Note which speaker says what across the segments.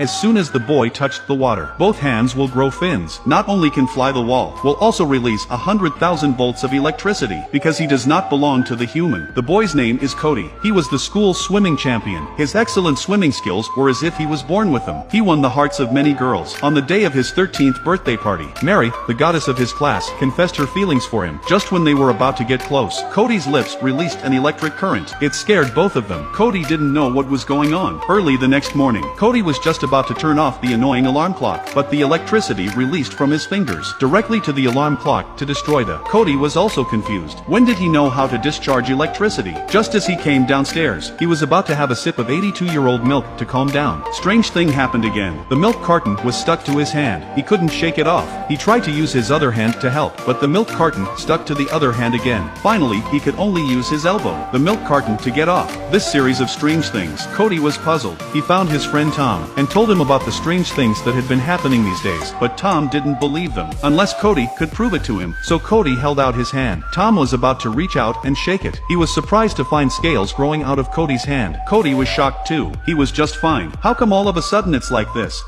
Speaker 1: As soon as the boy touched the water, both hands will grow fins. Not only can fly the wall, will also release 100,000 volts of electricity, because he does not belong to the human. The boy's name is Cody. He was the school swimming champion. His excellent swimming skills were as if he was born with them. He won the hearts of many girls. On the day of his 13th birthday party, Mary, the goddess of his class, confessed her feelings for him. Just when they were about to get close, Cody's lips released an electric current. It scared both of them. Cody didn't know what was going on. Early the next morning, Cody was just about to turn off the annoying alarm clock, but the electricity released from his fingers directly to the alarm clock to destroy the. Cody was also confused. When did he know how to discharge electricity? Just as he came downstairs, he was about to have a sip of 82-year-old milk to calm down. Strange thing happened again. The milk carton was stuck to his hand. He couldn't shake it off. He tried to use his other hand to help, but the milk carton stuck to the other hand again. Finally, he could only use his elbow, the milk carton, to get off. This series of strange things, Cody was puzzled. He found his friend Tom, and told him about the strange things that had been happening these days, but Tom didn't believe them, unless Cody could prove it to him. So Cody held out his hand. Tom was about to reach out and shake it. He was surprised to find scales growing out of Cody's hand. Cody was shocked too. He was just fine. How come all of a sudden it's like this?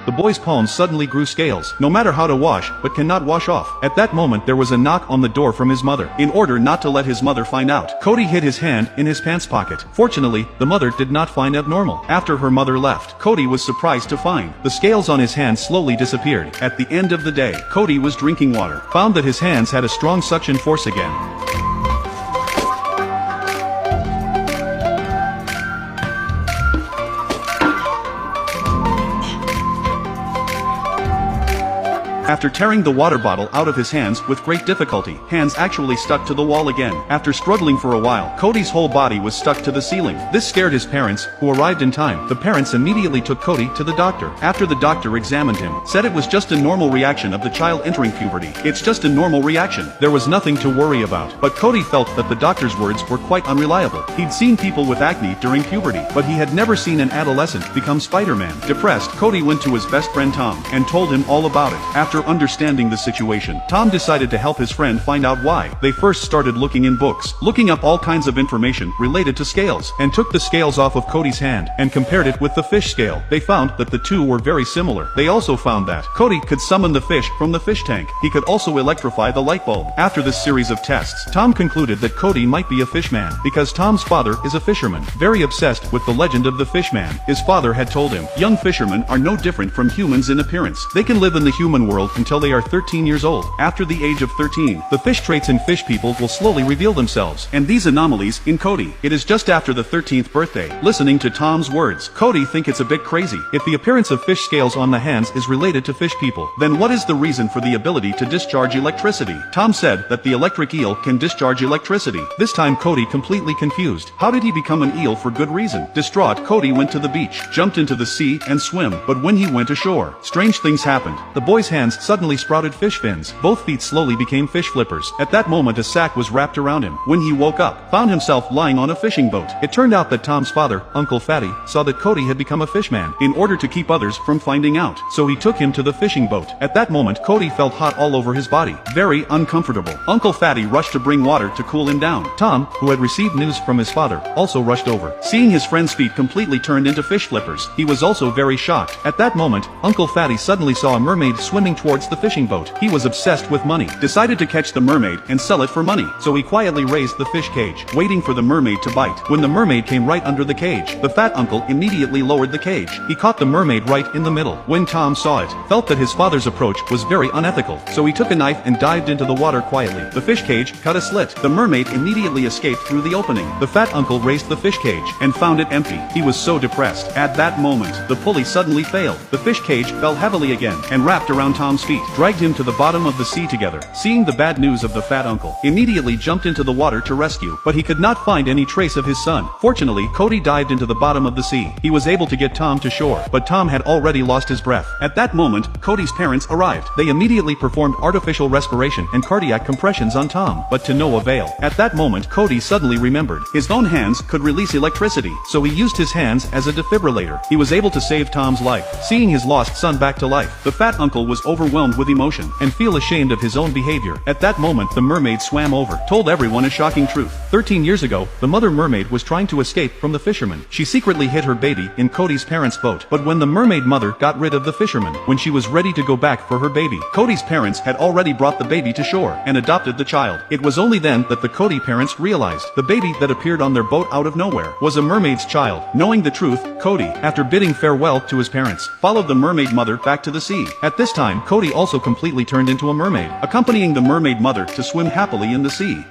Speaker 1: The boy's palms suddenly grew scales, no matter how to wash, but cannot wash off. At that moment there was a knock on the door from his mother. In order not to let his mother find out, Cody hid his hand in his pants pocket. Fortunately, the mother did not find abnormal. After her mother left, Cody was surprised to find the scales on his hands slowly disappeared. At the end of the day, Cody was drinking water, found that his hands had a strong suction force again. After tearing the water bottle out of his hands with great difficulty, hands actually stuck to the wall again. After struggling for a while, Cody's whole body was stuck to the ceiling. This scared his parents, who arrived in time. The parents immediately took Cody to the doctor. After the doctor examined him, said it was just a normal reaction of the child entering puberty. It's just a normal reaction. There was nothing to worry about. But Cody felt that the doctor's words were quite unreliable. He'd seen people with acne during puberty, but he had never seen an adolescent become Spider-Man. Depressed, Cody went to his best friend Tom, and told him all about it. After understanding the situation, Tom decided to help his friend find out why. They first started looking in books, looking up all kinds of information related to scales, and took the scales off of Cody's hand, and compared it with the fish scale. They found that the two were very similar. They also found that Cody could summon the fish from the fish tank. He could also electrify the light bulb. After this series of tests, Tom concluded that Cody might be a fishman, because Tom's father is a fisherman, very obsessed with the legend of the fishman. His father had told him, young fishermen are no different from humans in appearance. They can live in the human world until they are 13 years old. After the age of 13, the fish traits in fish people will slowly reveal themselves, and these anomalies in Cody. It is just after the 13th birthday. Listening to Tom's words, Cody think it's a bit crazy. If the appearance of fish scales on the hands is related to fish people, then what is the reason for the ability to discharge electricity? Tom said that the electric eel can discharge electricity. This time Cody completely confused. How did he become an eel for good reason? Distraught, Cody went to the beach, jumped into the sea and swim, but when he went ashore, strange things happened. The boy's hands suddenly sprouted fish fins. Both feet slowly became fish flippers. At that moment a sack was wrapped around him. When he woke up, found himself lying on a fishing boat. It turned out that Tom's father, Uncle Fatty, saw that Cody had become a fishman, in order to keep others from finding out. So he took him to the fishing boat. At that moment Cody felt hot all over his body. Very uncomfortable. Uncle Fatty rushed to bring water to cool him down. Tom, who had received news from his father, also rushed over. Seeing his friend's feet completely turned into fish flippers, he was also very shocked. At that moment, Uncle Fatty suddenly saw a mermaid swimming towards the fishing boat. He was obsessed with money, decided to catch the mermaid and sell it for money. So he quietly raised the fish cage, waiting for the mermaid to bite. When the mermaid came right under the cage, the fat uncle immediately lowered the cage. He caught the mermaid right in the middle. When Tom saw it, felt that his father's approach was very unethical, so he took a knife and dived into the water quietly. The fish cage cut a slit. The mermaid immediately escaped through the opening. The fat uncle raised the fish cage and found it empty. He was so depressed. At that moment, the pulley suddenly failed. The fish cage fell heavily again and wrapped around Tom's feet, dragged him to the bottom of the sea together. Seeing the bad news of the fat uncle, immediately jumped into the water to rescue, but he could not find any trace of his son. Fortunately, Cody dived into the bottom of the sea. He was able to get Tom to shore, but Tom had already lost his breath. At that moment, Cody's parents arrived. They immediately performed artificial respiration and cardiac compressions on Tom, but to no avail. At that moment, Cody suddenly remembered his own hands could release electricity, so he used his hands as a defibrillator. He was able to save Tom's life. Seeing his lost son back to life, the fat uncle was overwhelmed with emotion, and feel ashamed of his own behavior. At that moment the mermaid swam over, told everyone a shocking truth. 13 years ago, the mother mermaid was trying to escape from the fisherman. She secretly hid her baby in Cody's parents' boat. But when the mermaid mother got rid of the fisherman, when she was ready to go back for her baby, Cody's parents had already brought the baby to shore and adopted the child. It was only then that the Cody parents realized the baby that appeared on their boat out of nowhere was a mermaid's child. Knowing the truth, Cody, after bidding farewell to his parents, followed the mermaid mother back to the sea. At this time, Cody also completely turned into a mermaid, accompanying the mermaid mother to swim happily in the sea.